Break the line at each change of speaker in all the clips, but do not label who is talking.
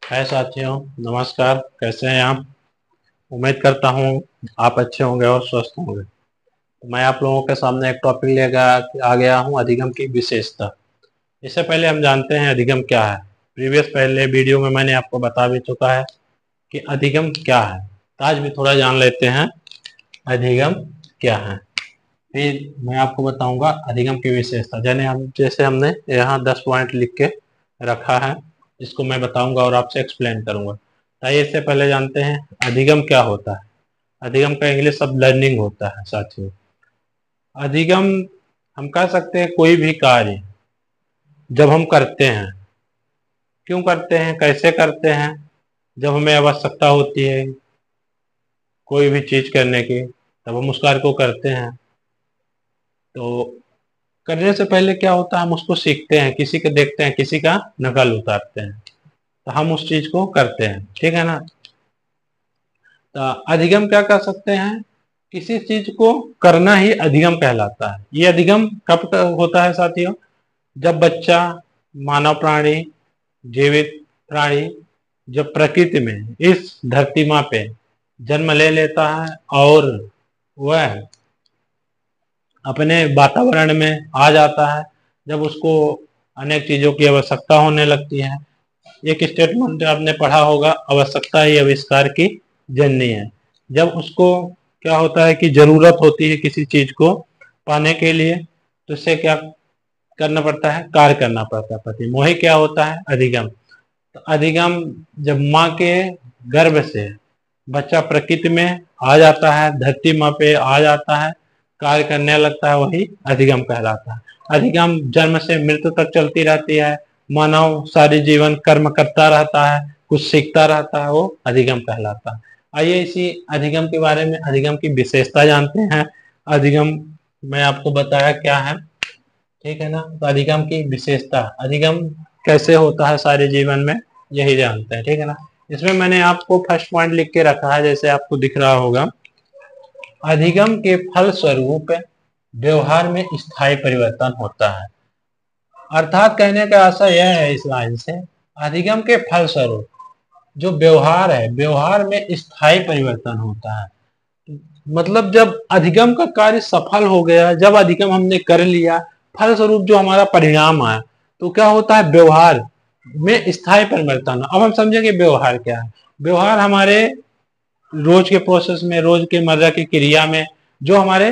है साथियों, नमस्कार। कैसे हैं आप? उम्मीद करता हूँ आप अच्छे होंगे और स्वस्थ होंगे। तो मैं आप लोगों के सामने एक टॉपिक लेकर आ गया हूँ, अधिगम की विशेषता। इससे पहले हम जानते हैं अधिगम क्या है। पहले वीडियो में मैंने आपको बता भी चुका है कि अधिगम क्या है। तो आज भी थोड़ा जान लेते हैं अधिगम क्या है। फिर मैं आपको बताऊंगा अधिगम की विशेषता। जैसे हमने यहाँ 10 पॉइंट लिख के रखा है, जिसको मैं बताऊंगा और आपसे एक्सप्लेन करूंगा। आइए इससे पहले जानते हैं अधिगम क्या होता है। अधिगम का इंग्लिश शब्द लर्निंग होता है साथियों। अधिगम हम कह सकते हैं कोई भी कार्य जब हम करते हैं, क्यों करते हैं, कैसे करते हैं, जब हमें आवश्यकता होती है कोई भी चीज करने की, तब हम उस कार्य को करते हैं। तो करने से पहले क्या होता है, हम उसको सीखते हैं, किसी को देखते हैं, किसी का नकल उतारते हैं, तो हम उस चीज को करते हैं। ठीक है ना। तो अधिगम क्या कर सकते हैं, किसी चीज को करना ही अधिगम कहलाता है। ये अधिगम कब होता है साथियों, जब बच्चा, मानव प्राणी, जीवित प्राणी जब प्रकृति में इस धरती माँ पे जन्म ले लेता है और वह अपने वातावरण में आ जाता है, जब उसको अनेक चीजों की आवश्यकता होने लगती है। एक स्टेटमेंट आपने पढ़ा होगा, आवश्यकता ही आविष्कार की जननी है। जब उसको क्या होता है कि जरूरत होती है किसी चीज को पाने के लिए, तो उससे क्या करना पड़ता है, कार्य करना पड़ता है प्रति। वही क्या होता है, अधिगम। तो अधिगम जब माँ के गर्भ से बच्चा प्रकृति में आ जाता है, धरती माँ पे आ जाता है, कार्य करने लगता है, वही अधिगम कहलाता है। अधिगम जन्म से मृत्यु तक चलती रहती है। मानव सारे जीवन कर्म करता रहता है, कुछ सीखता रहता है, वो अधिगम कहलाता है। आइए इसी अधिगम के बारे में, अधिगम की विशेषता जानते हैं। अधिगम मैं आपको बताया क्या है, ठीक है ना। तो अधिगम की विशेषता, अधिगम कैसे होता है सारे जीवन में, यही जानते हैं। ठीक है ना। इसमें मैंने आपको फर्स्ट पॉइंट लिख के रखा है, जैसे आपको दिख रहा होगा, अधिगम के फल स्वरूप व्यवहार में स्थायी परिवर्तन होता है। अर्थात कहने का आशय यह है इस लाइन से, अधिगम के फल स्वरूप जो व्यवहार है, व्यवहार में स्थायी परिवर्तन होता है। मतलब जब अधिगम का कार्य सफल हो गया, जब अधिगम हमने कर लिया, फल स्वरूप जो हमारा परिणाम आया, तो क्या होता है, व्यवहार में स्थायी परिवर्तन। अब हम समझेंगे व्यवहार क्या है। व्यवहार हमारे रोज के प्रोसेस में, रोज के मर्रा की क्रिया में जो हमारे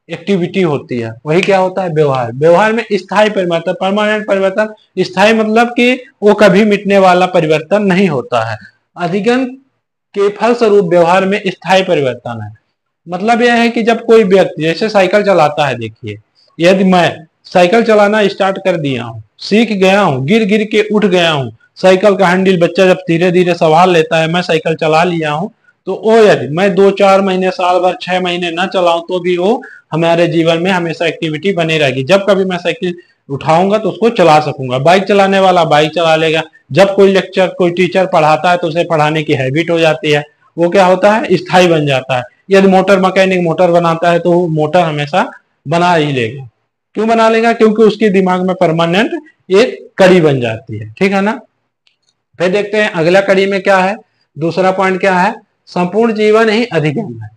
एक्टिविटी होती है, वही क्या होता है, व्यवहार। व्यवहार में स्थायी परिवर्तन, परमानेंट परिवर्तन। स्थायी मतलब कि वो कभी मिटने वाला परिवर्तन नहीं होता है। अधिगम के फलस्वरूप व्यवहार में स्थायी परिवर्तन है। मतलब यह है कि जब कोई व्यक्ति जैसे साइकिल चलाता है, देखिए, यदि मैं साइकिल चलाना स्टार्ट कर दिया हूँ, सीख गया हूँ, गिर गिर के उठ गया हूँ, साइकिल का हैंडल बच्चा जब धीरे धीरे संभाल लेता है, मैं साइकिल चला लिया हूँ, तो वो यदि मैं 2-4 महीने, साल भर, 6 महीने न चलाऊं, तो भी वो हमारे जीवन में हमेशा एक्टिविटी बनी रहेगी। जब कभी मैं साइकिल उठाऊंगा तो उसको चला सकूंगा। बाइक चलाने वाला बाइक चला लेगा। जब कोई लेक्चर, कोई टीचर पढ़ाता है तो उसे पढ़ाने की हैबिट हो जाती है, वो क्या होता है, स्थायी बन जाता है। यदि मोटर मैकेनिक मोटर बनाता है तो वो मोटर हमेशा बना ही लेगा। क्यों बना लेगा, क्योंकि उसके दिमाग में परमानेंट एक कड़ी बन जाती है। ठीक है ना। फिर देखते हैं अगला कड़ी में क्या है, दूसरा पॉइंट क्या है, संपूर्ण जीवन ही अधिगम है।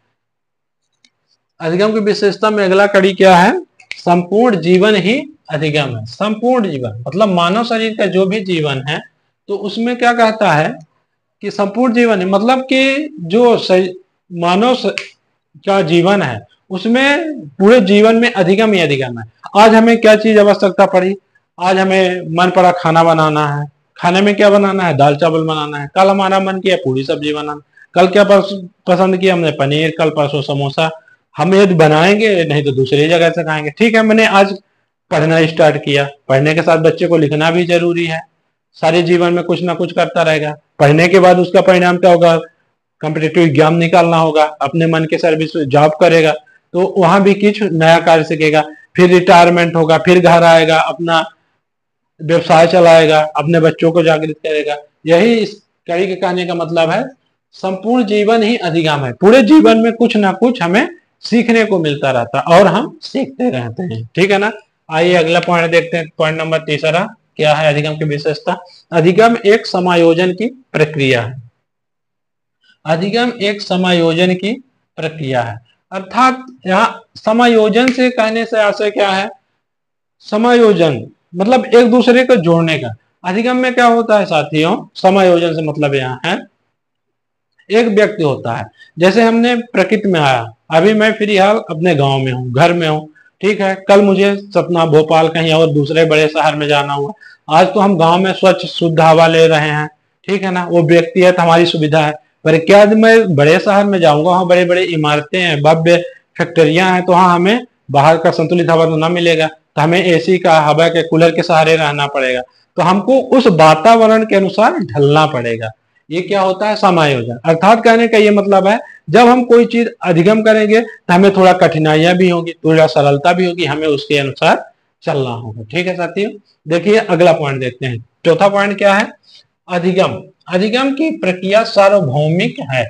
अधिगम की विशेषता में अगला कड़ी क्या है, संपूर्ण जीवन ही अधिगम है। संपूर्ण जीवन मतलब मानव शरीर का जो भी जीवन है, तो उसमें क्या कहता है कि संपूर्ण जीवन है, मतलब कि जो मानव का जीवन है उसमें पूरे जीवन में अधिगम ही अधिगम है। आज हमें क्या चीज आवश्यकता पड़ी, आज हमें मन पड़ा खाना बनाना है, खाने में क्या बनाना है, दाल चावल बनाना है। कल हमारा मन किया पूरी सब्जी बनाना, कल क्या पसंद किया हमने, पनीर, कल परसों समोसा। हम यदि बनाएंगे, नहीं तो दूसरी जगह से खाएंगे। ठीक है, मैंने आज पढ़ना स्टार्ट किया, पढ़ने के साथ बच्चे को लिखना भी जरूरी है। सारे जीवन में कुछ ना कुछ करता रहेगा। पढ़ने के बाद उसका परिणाम क्या होगा, कॉम्पिटेटिव एग्जाम निकालना होगा, अपने मन के सर्विस जॉब करेगा, तो वहां भी कुछ नया कार्य सीखेगा। फिर रिटायरमेंट होगा, फिर घर आएगा, अपना व्यवसाय चलाएगा, अपने बच्चों को जागृत करेगा। यही इस कड़ी के कहने का मतलब है, संपूर्ण जीवन ही अधिगम है। पूरे जीवन में कुछ ना कुछ हमें सीखने को मिलता रहता है और हम सीखते रहते हैं। ठीक है ना। आइए अगला पॉइंट देखते हैं, पॉइंट नंबर तीसरा, क्या है अधिगम की विशेषता? अधिगम एक समायोजन की प्रक्रिया है। अधिगम एक समायोजन की प्रक्रिया है, अर्थात यहाँ समायोजन से कहने से आशय क्या है? समायोजन मतलब एक दूसरे को जोड़ने का। अधिगम में क्या होता है साथियों? समायोजन से मतलब यहाँ है एक व्यक्ति होता है, जैसे हमने प्रकृति में आया, अभी मैं फिलहाल अपने गांव में हूँ, घर में हूँ, ठीक है, कल मुझे सतना, भोपाल, कहीं और दूसरे बड़े शहर में जाना हुआ, आज तो हम गांव में स्वच्छ शुद्ध हवा ले रहे हैं, ठीक है ना, वो व्यक्ति है तो हमारी सुविधा है। पर क्या मैं बड़े शहर में जाऊंगा, वहाँ बड़े बड़े इमारतें हैं, भव्य फैक्ट्रियां हैं, तो वहाँ हमें बाहर का संतुलित हवा तो ना मिलेगा, तो हमें एसी का, हवा के कूलर के सहारे रहना पड़ेगा, तो हमको उस वातावरण के अनुसार ढलना पड़ेगा। ये क्या होता है? समायोजन। अर्थात कहने का ये मतलब है जब हम कोई चीज अधिगम करेंगे तो हमें थोड़ा कठिनाइयां भी होगी, थोड़ा सरलता भी होगी, हमें उसके अनुसार चलना होगा। ठीक है साथियों, देखिए अगला पॉइंट देखते हैं। चौथा पॉइंट क्या है? अधिगम। अधिगम की प्रक्रिया सार्वभौमिक है।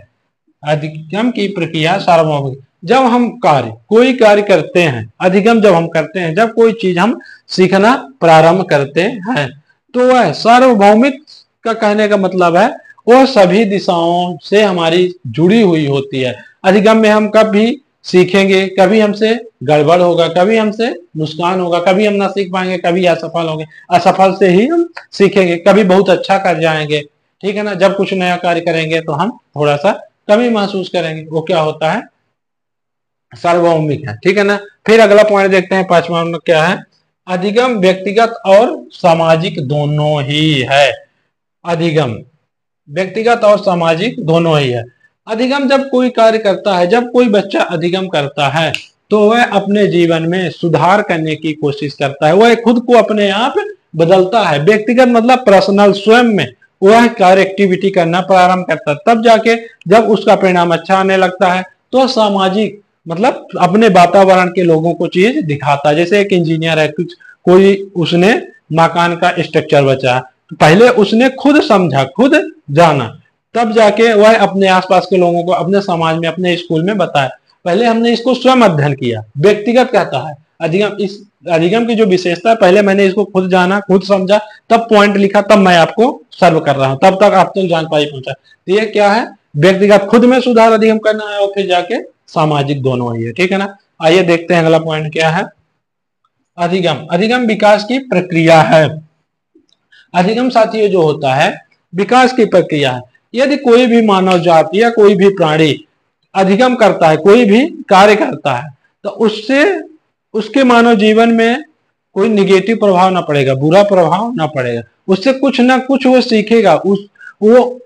अधिगम की प्रक्रिया सार्वभौमिक। जब हम कोई कार्य करते हैं, अधिगम जब हम करते हैं, जब कोई चीज हम सीखना प्रारंभ करते हैं, तो वह सार्वभौमिक का कहने का मतलब है वो सभी दिशाओं से हमारी जुड़ी हुई होती है। अधिगम में हम कभी सीखेंगे, कभी हमसे गड़बड़ होगा, कभी हमसे नुकसान होगा, कभी हम ना सीख पाएंगे, कभी असफल होंगे, असफल से ही हम सीखेंगे, कभी बहुत अच्छा कर जाएंगे, ठीक है ना। जब कुछ नया कार्य करेंगे तो हम थोड़ा सा कमी महसूस करेंगे, वो क्या होता है? सार्वभौमिक है, ठीक है ना। फिर अगला पॉइंट देखते हैं, पांचवा नंबर क्या है? अधिगम व्यक्तिगत और सामाजिक दोनों ही है। अधिगम व्यक्तिगत और सामाजिक दोनों ही है। अधिगम जब कोई कार्य करता है, जब कोई बच्चा अधिगम करता है, तो वह अपने जीवन में सुधार करने की कोशिश करता है, वह खुद को अपने आप बदलता है। व्यक्तिगत मतलब पर्सनल, स्वयं में वह कार्य एक्टिविटी करना प्रारंभ करता है, तब जाके जब उसका परिणाम अच्छा आने लगता है तो सामाजिक मतलब अपने वातावरण के लोगों को चीज दिखाता है। जैसे एक इंजीनियर है, कुछ कोई उसने मकान का स्ट्रक्चर बचा, पहले उसने खुद समझा, खुद जाना, तब जाके वह अपने आसपास के लोगों को, अपने समाज में, अपने स्कूल में बताया। पहले हमने इसको स्वयं अध्ययन किया, व्यक्तिगत कहता है अधिगम। इस अधिगम की जो विशेषता है, पहले मैंने इसको खुद जाना, खुद समझा, तब पॉइंट लिखा, तब मैं आपको सर्व कर रहा हूं, तब तक आप तक जानकारी पहुंचा। तो ये क्या है? व्यक्तिगत खुद में सुधार अधिगम करना है, और फिर जाके सामाजिक दोनों ही है, ठीक है ना। आइए देखते हैं अगला पॉइंट क्या है। अधिगम। अधिगम विकास की प्रक्रिया है। अधिगम साथियों जो होता है विकास की प्रक्रिया है। यदि कोई भी मानव जाति या कोई भी प्राणी अधिगम करता है, कोई भी कार्य करता है, तो उससे उसके मानव जीवन में कोई निगेटिव प्रभाव ना पड़ेगा, बुरा प्रभाव ना पड़ेगा, उससे कुछ ना कुछ वो सीखेगा, वो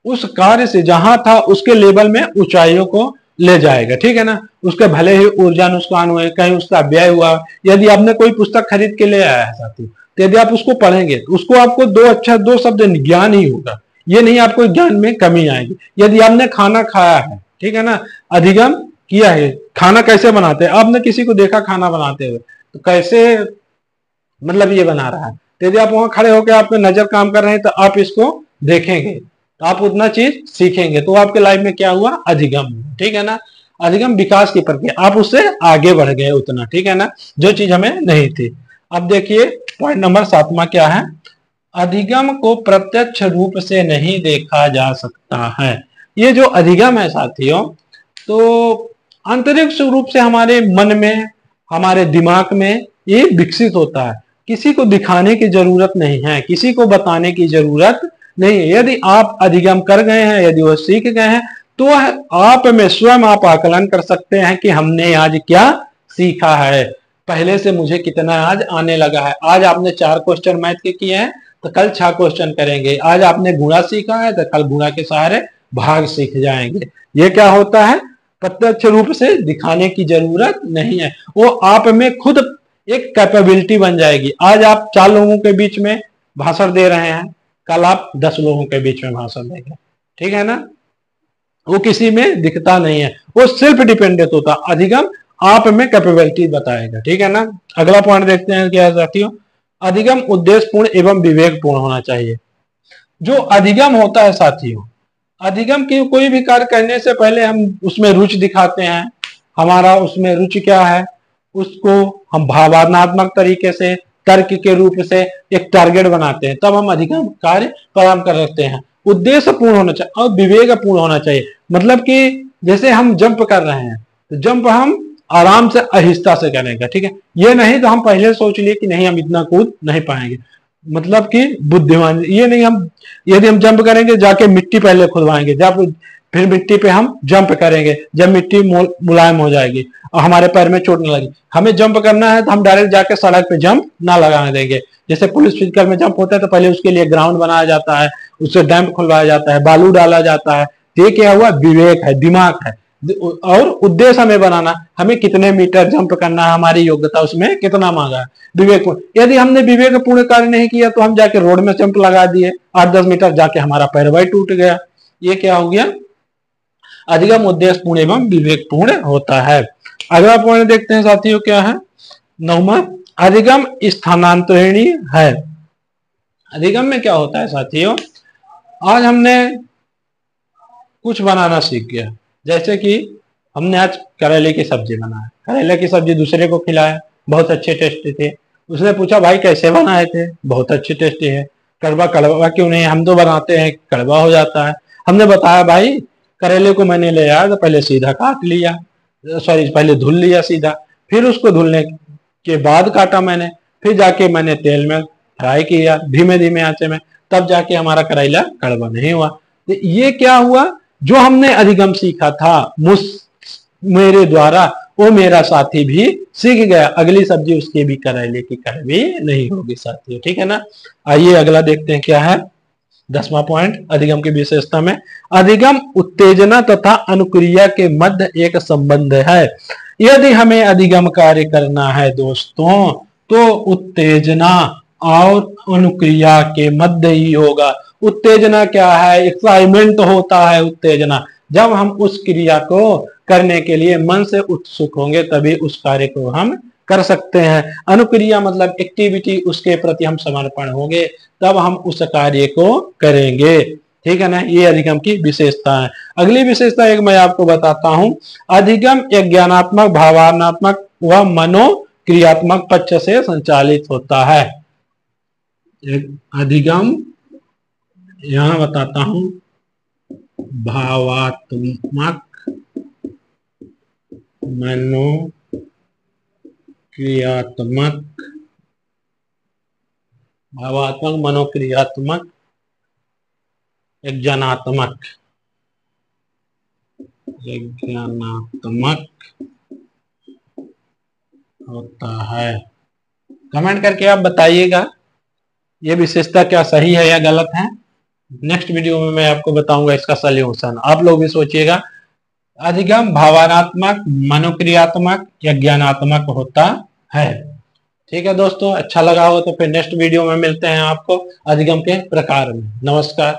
उस कार्य से जहां था उसके लेवल में ऊंचाइयों को ले जाएगा, ठीक है ना। उसके भले ही ऊर्जा नुकसान हुए, कहीं उसका व्यय हुआ, यदि आपने कोई पुस्तक खरीद के ले आया है साथी, तो यदि आप उसको पढ़ेंगे तो उसको आपको दो शब्द ज्ञान ही होगा, ये नहीं आपको ज्ञान में कमी आएगी। यदि आपने खाना खाया है, ठीक है ना, अधिगम किया है, खाना कैसे बनाते हैं, आपने किसी को देखा खाना बनाते हुए, तो कैसे मतलब ये बना रहा है, तो यदि आप वहां खड़े होकर आपके नजर काम कर रहे हैं तो आप इसको देखेंगे, तो आप उतना चीज सीखेंगे, तो आपके लाइफ में क्या हुआ? अधिगम, ठीक है ना। अधिगम विकास की प्रक्रिया, आप उससे आगे बढ़ गए उतना, ठीक है ना, जो चीज हमें नहीं थी। अब देखिए पॉइंट नंबर 7वां क्या है? अधिगम को प्रत्यक्ष रूप से नहीं देखा जा सकता है। ये जो अधिगम है साथियों, तो आंतरिक रूप से हमारे मन में, हमारे दिमाग में ये विकसित होता है, किसी को दिखाने की जरूरत नहीं है, किसी को बताने की जरूरत नहीं है। यदि आप अधिगम कर गए हैं, यदि वो सीख गए हैं, तो आप में स्वयं आप आकलन कर सकते हैं कि हमने आज क्या सीखा है, पहले से मुझे कितना आज आने लगा है। आज आपने 4 क्वेश्चन मैथ के किए हैं, तो कल 6 क्वेश्चन करेंगे। आज आपने गुणा सीखा है, तो कल गुणा के सहारे भाग सीख जाएंगे। ये क्या होता है? प्रत्यक्ष रूप से दिखाने की जरूरत नहीं है, वो आप में खुद एक कैपेबिलिटी बन जाएगी। आज आप 4 लोगों के बीच में भाषण दे रहे हैं, कल आप 10 लोगों के बीच में भाषण देंगे, ठीक है ना। वो किसी में दिखता नहीं है, वो सेल्फ डिपेंडेंट होता। अधिगम आप में कैपेबिलिटी बताएगा, ठीक है ना। अगला पॉइंट देखते हैं क्या है साथियों। अधिगम उद्देश्यपूर्ण एवं विवेकपूर्ण होना चाहिए। जो अधिगम होता है साथियों, अधिगम की कोई भी कार्य करने से पहले हम उसमें रुचि दिखाते हैं, हमारा उसमें रुचि क्या है, उसको हम भावनात्मक तरीके से तर्क के रूप से एक टारगेट बनाते हैं, तब हम अधिगम कार्य प्रारंभ कर सकते हैं। उद्देश्य पूर्ण होना चाहिए और विवेक पूर्ण होना चाहिए। मतलब कि जैसे हम जंप कर रहे हैं तो जंप हम आराम से आहिस्ता से करेंगे, ठीक है। ये नहीं तो हम पहले सोच लिए कि नहीं हम इतना कूद नहीं पाएंगे, मतलब कि बुद्धिमान ये नहीं। हम यदि हम जंप करेंगे जाके मिट्टी पहले खुदवाएंगे, जब फिर मिट्टी पे हम जंप करेंगे, जब मिट्टी मुलायम हो जाएगी और हमारे पैर में चोट न लगी। हमें जंप करना है तो हम डायरेक्ट जाके सड़क पे जंप ना लगाने देंगे। जैसे पुलिस फिजिकल में जंप होता है तो पहले उसके लिए ग्राउंड बनाया जाता है, उससे डैम्प खुलवाया जाता है, बालू डाला जाता है। तो ये क्या हुआ, विवेक है, दिमाग है। और उद्देश्य हमें बनाना, हमें कितने मीटर जंप करना है, हमारी योग्यता उसमें कितना मांगा है, विवेक। यदि हमने विवेक पूर्ण कार्य नहीं किया तो हम जाके रोड में जंप लगा दिए 8-10 मीटर, जाके हमारा पैर भाई टूट गया। ये क्या हो गया, अधिगम उद्देश्य पूर्ण एवं विवेक पूर्ण होता है। अगला पॉइंट देखते हैं साथियों, क्या है 9वां, अधिगम स्थानांतरणीय है। अधिगम में क्या होता है साथियों, आज हमने कुछ बनाना सीख गया, जैसे कि हमने आज करेले की सब्जी बनाया, करेले की सब्जी दूसरे को खिलाया, बहुत अच्छे टेस्टी थे। उसने पूछा भाई कैसे बनाए थे, बहुत अच्छे टेस्टी है। कड़वा कड़वा क्यों नहीं, हम तो बनाते हैं कड़वा हो जाता है। हमने बताया भाई करेले को मैंने ले आया तो पहले सीधा काट लिया, सॉरी पहले धुल लिया सीधा, फिर उसको धुलने के बाद काटा मैंने, फिर जाके मैंने तेल में फ्राई किया धीमे धीमे आंचे में, तब जाके हमारा करेला कड़वा नहीं हुआ। तो ये क्या हुआ, जो हमने अधिगम सीखा था मेरे द्वारा, वो मेरा साथी भी सीख गया, अगली सब्जी उसके भी करेले की कड़वी नहीं होगी साथियों, ठीक है ना। आइए अगला देखते हैं क्या है 10वां पॉइंट अधिगम की विशेषता में। अधिगम उत्तेजना तथा अनुक्रिया के मध्य एक संबंध है। यदि हमें अधिगम कार्य करना है दोस्तों, तो उत्तेजना और अनुक्रिया के मध्य ही होगा। उत्तेजना क्या है, एक्साइटमेंट होता है उत्तेजना, जब हम उस क्रिया को करने के लिए मन से उत्सुक होंगे तभी उस कार्य को हम कर सकते हैं। अनुक्रिया मतलब एक्टिविटी, उसके प्रति हम समर्पण होंगे तब हम उस कार्य को करेंगे, ठीक है ना। ये अधिगम की विशेषता है। अगली विशेषता एक मैं आपको बताता हूं, अधिगम एक ज्ञानात्मक, भावनात्मक व मनोक्रियात्मक पक्ष से संचालित होता है। अधिगम यहां बताता हूं, भावात्मक, मनोक्रियात्मक, भावात्मक, मनोक्रियात्मक, ज्ञानात्मक, होता है। कमेंट करके आप बताइएगा ये विशेषता क्या सही है या गलत है। नेक्स्ट वीडियो में मैं आपको बताऊंगा इसका सॉल्यूशन। आप लोग भी सोचिएगा, अधिगम भावनात्मक, मनोक्रियात्मक या ज्ञानात्मक होता है। ठीक है दोस्तों, अच्छा लगा हो तो फिर नेक्स्ट वीडियो में मिलते हैं आपको अधिगम के प्रकार में। नमस्कार।